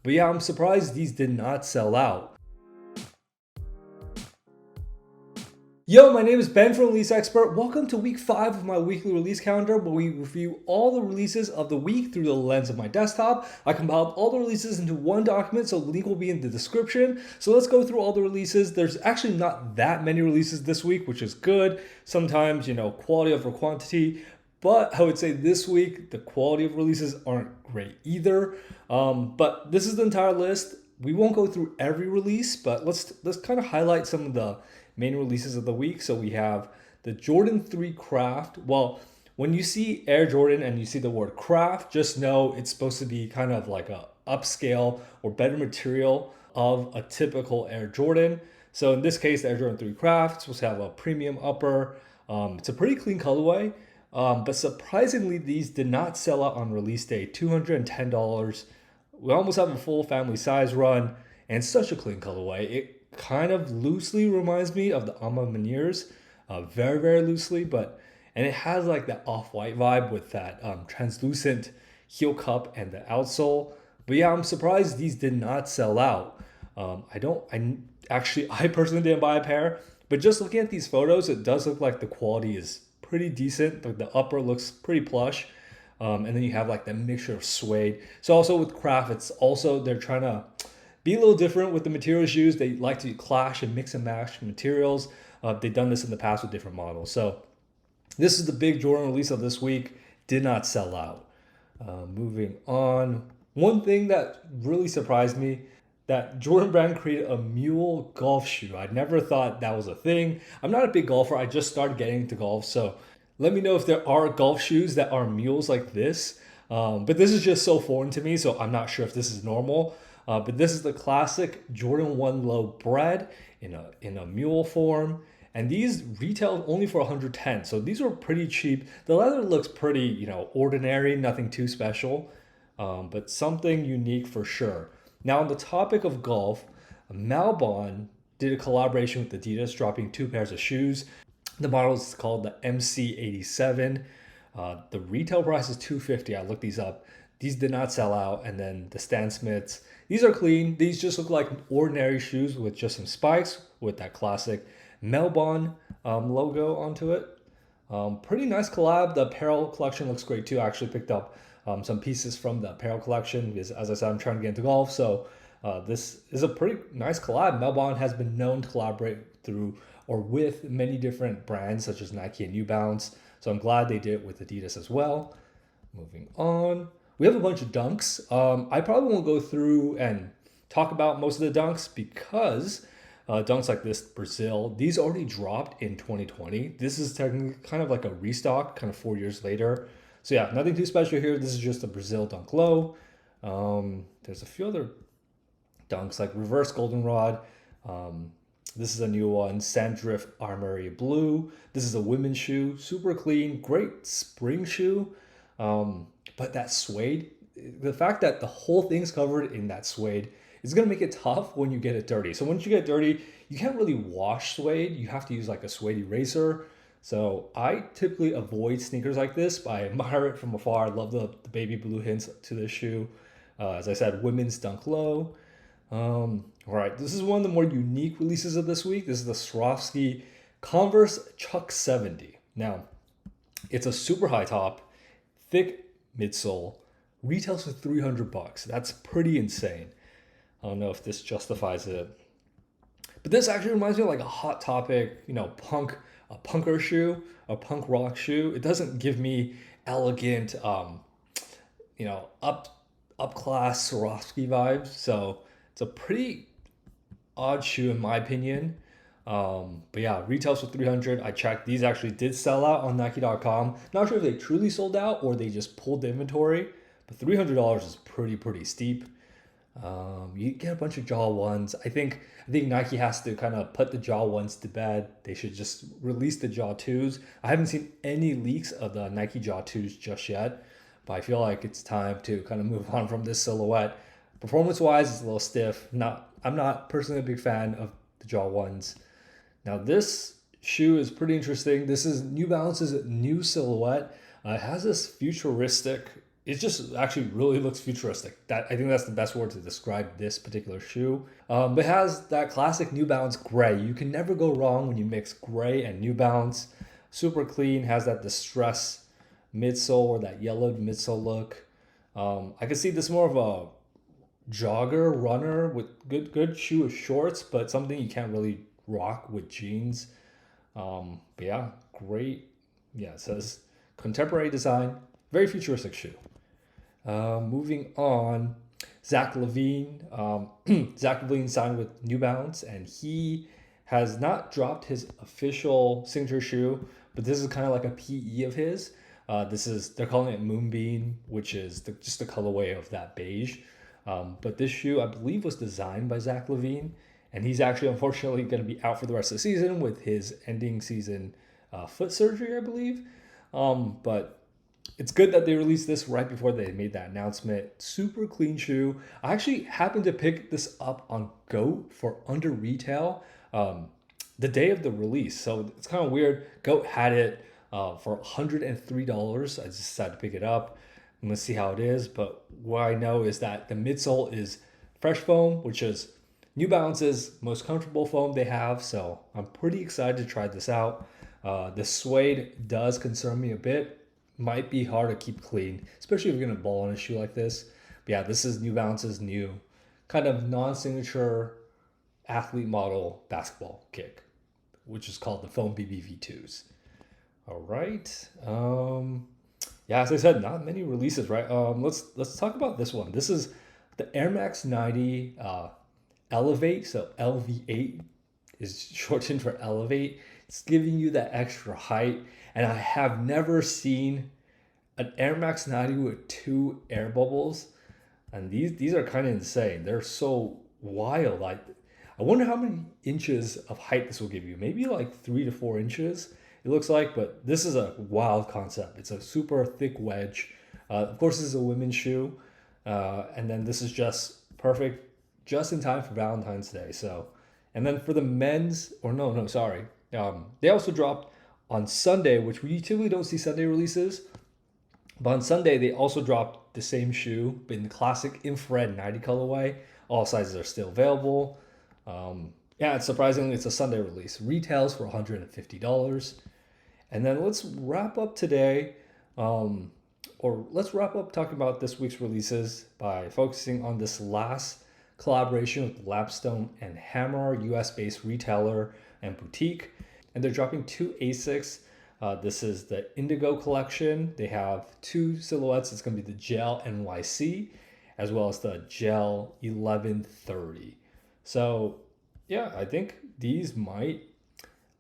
But yeah, I'm surprised these did not sell out. Yo, my name is Ben from Release Expert. Welcome to week 5 of my weekly release calendar, where we review all the releases of the week through the lens of my desktop. I compiled all the releases into one document, so the link will be in the description. So let's go through all the releases. There's actually not that many releases this week, which is good. Sometimes, quality over quantity. But I would say this week, the quality of releases aren't great either. But this is the entire list. We won't go through every release, but let's kind of highlight some of the main releases of the week. So we have the Jordan 3 Craft. Well, when you see Air Jordan and you see the word craft, just know it's supposed to be kind of like a upscale or better material of a typical Air Jordan. So in this case, the Air Jordan 3 Craft is supposed to have a premium upper. It's a pretty clean colorway, but surprisingly, these did not sell out on release day. $210. We almost have a full family size run, and such a clean colorway. It kind of loosely reminds me of the Ama Maniers, very, very loosely, and it has like that off-white vibe with that translucent heel cup and the outsole. But yeah, I'm surprised these did not sell out. I personally didn't buy a pair, but just looking at these photos, it does look like the quality is pretty decent. Like the upper looks pretty plush. And then you have like the mixture of suede. So also with Craft, it's also, they're trying to be a little different with the materials used. They like to clash and mix and match materials. They've done this in the past with different models. So this is the big Jordan release of this week. Did not sell out. Moving on. One thing that really surprised me, that Jordan Brand created a Mule golf shoe. I never thought that was a thing. I'm not a big golfer. I just started getting into golf. So let me know if there are golf shoes that are mules like this. But this is just so foreign to me, so I'm not sure if this is normal. But this is the classic Jordan 1 Low Bred in a mule form. And these retail only for $110. So these are pretty cheap. The leather looks pretty, ordinary, nothing too special. But something unique for sure. Now, on the topic of golf, Malbon did a collaboration with Adidas, dropping 2 pairs of shoes. The model is called the MC87. The retail price is $250. I looked these up. These did not sell out. And then the Stan Smiths, these are clean. These just look like ordinary shoes with just some spikes with that classic Malbon logo onto it. Pretty nice collab. The apparel collection looks great too. I actually picked up some pieces from the apparel collection because, as I said, I'm trying to get into golf. So this is a pretty nice collab. Malbon has been known to collaborate through or with many different brands such as Nike and New Balance. So I'm glad they did it with Adidas as well. Moving on. We have a bunch of dunks. I probably won't go through and talk about most of the dunks because dunks like this, Brazil, these already dropped in 2020. This is technically kind of like a restock, kind of 4 years later. So yeah, nothing too special here. This is just a Brazil dunk low. There's a few other dunks like reverse goldenrod. This is a new one, Sandrift Armory Blue. This is a women's shoe, super clean, great spring shoe. But that suede, the fact that the whole thing's covered in that suede is going to make it tough when you get it dirty. So once you get dirty, you can't really wash suede. You have to use like a suede eraser. So I typically avoid sneakers like this, but I admire it from afar. I love the baby blue hints to this shoe. As I said, women's dunk low. All right, this is one of the more unique releases of this week. This is the Swarovski Converse Chuck 70. Now, it's a super high top, thick midsole, retails for $300. That's pretty insane. I don't know if this justifies it. But this actually reminds me of like a Hot Topic, a punker shoe, a punk rock shoe. It doesn't give me elegant, up class Swarovski vibes. So it's a pretty odd shoe in my opinion. But yeah, retails for $300. I checked. These actually did sell out on Nike.com. Not sure if they truly sold out or they just pulled the inventory. But $300 is pretty steep. You get a bunch of Jaw 1s. I think Nike has to kind of put the Jaw 1s to bed. They should just release the Jaw 2s. I haven't seen any leaks of the Nike Jaw 2s just yet, but I feel like it's time to kind of move on from this silhouette. Performance-wise, it's a little stiff. I'm not personally a big fan of the Jaw 1s. Now this shoe is pretty interesting. This is New Balance's new silhouette. It has this futuristic it just actually really looks futuristic. I think that's the best word to describe this particular shoe. It has that classic New Balance gray. You can never go wrong when you mix gray and New Balance. Super clean, has that distress midsole or that yellowed midsole look. I could see this more of a jogger, runner with good shoe with shorts, but something you can't really rock with jeans. But yeah, great. Yeah, it says contemporary design, very futuristic shoe. Moving on, Zach Levine. Zach Levine signed with New Balance, and he has not dropped his official signature shoe, but this is kind of like a PE of his. They're calling it Moonbeam, which is just the colorway of that beige. But this shoe, I believe, was designed by Zach Levine, and he's actually unfortunately going to be out for the rest of the season with his ending season foot surgery, I believe. But it's good that they released this right before they made that announcement. Super clean shoe. I actually happened to pick this up on GOAT for under retail the day of the release. So it's kind of weird. GOAT had it for $103. I just decided to pick it up. I'm going to see how it is. But what I know is that the midsole is fresh foam, which is New Balance's most comfortable foam they have. So I'm pretty excited to try this out. The suede does concern me a bit. Might be hard to keep clean, especially if you're going to ball on a shoe like this. But yeah, this is New Balance's new kind of non-signature athlete model basketball kick, which is called the Foam BB V2s. All right. Yeah, as I said, not many releases, right? Let's talk about this one. This is the Air Max 90 Elevate. So LV8 is shortened for Elevate. It's giving you that extra height. And I have never seen an Air Max 90 with 2 air bubbles. And these are kind of insane. They're so wild. I wonder how many inches of height this will give you. Maybe like 3 to 4 inches, it looks like. But this is a wild concept. It's a super thick wedge. Of course, this is a women's shoe. And then this is just perfect, just in time for Valentine's Day. So, and then for the men's, sorry. They also dropped on Sunday, which we typically don't see Sunday releases. But on Sunday, they also dropped the same shoe in the classic infrared 90 colorway. All sizes are still available. Surprisingly, it's a Sunday release. Retails for $150. And then let's wrap up today, let's wrap up talking about this week's releases by focusing on this last collaboration with Lapstone and Hammer, US-based retailer and boutique. And they're dropping 2 ASICS. This is the Indigo collection. They have 2 silhouettes. It's going to be the Gel-NYC as well as the Gel-1130. So yeah, I think these might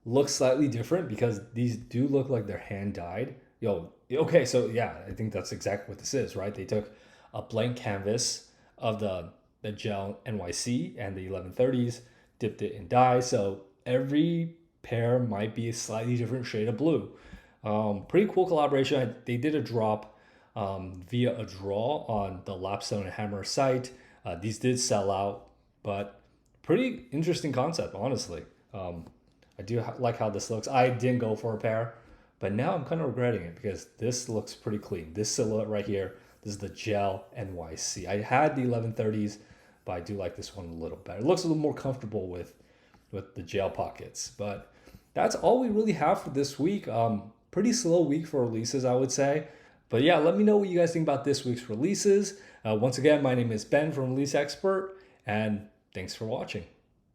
look slightly different because these do look like they're hand dyed. Okay, so yeah, I think that's exactly what this is, right? They took a blank canvas of the Gel-NYC and the 1130s, dipped it in dye. So every pair might be a slightly different shade of blue. Pretty cool collaboration. They did a drop via a draw on the Lapstone and Hammer site. These did sell out, but pretty interesting concept, honestly. I do like how this looks. I didn't go for a pair, but now I'm kind of regretting it because this looks pretty clean. This silhouette right here, this is the Gel-NYC. I had the 1130s, but I do like this one a little better. It looks a little more comfortable with the gel pockets. But that's all we really have for this week. Pretty slow week for releases, I would say. But yeah, let me know what you guys think about this week's releases. Once again, my name is Ben from Release Expert, and thanks for watching.